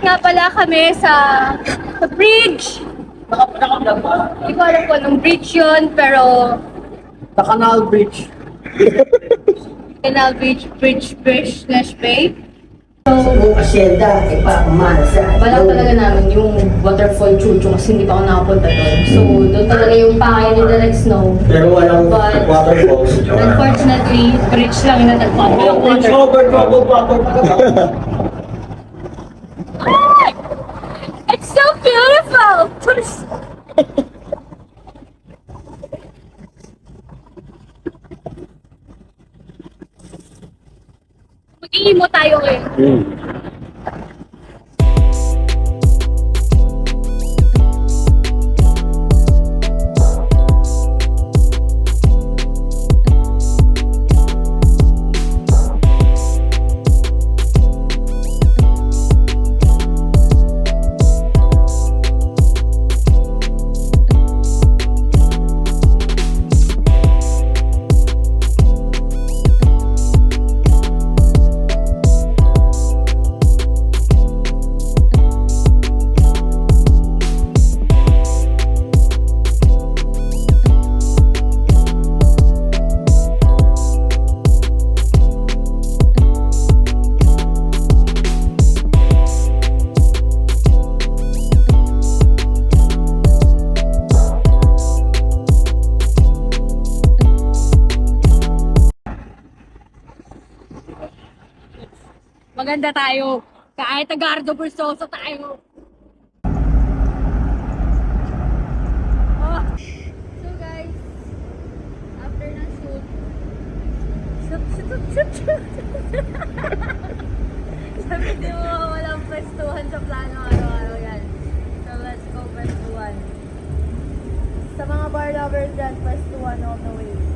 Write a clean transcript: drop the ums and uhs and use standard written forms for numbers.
nga pala kami sa bridge. Naka-vlog ba? Hindi ko alam kung anong bridge yun, pero Sa Canal Bridge. Canal Beach, Bridge slash Bay. Kung asyenda, ipapamasa. Balak talaga namin yung waterfall chuchu kasi hindi pa ako nakapunta doon. So, doon talaga yung pakay ni Direct Snow. Pero walang But, waterfalls. unfortunately, bridge lang yung natagpuan. Walang water. Trouble. Ah! It's so beautiful! Mag-iimo tayo ngayon. Maganda tayo. Kahit Tagardo Versosa tayo. Oh. So guys, after ng shoot, sabi di mo walang pwestuhan sa plano araw-araw yan. So let's go pwestuhan. Sa mga bar lovers dyan, pwestuhan all the way.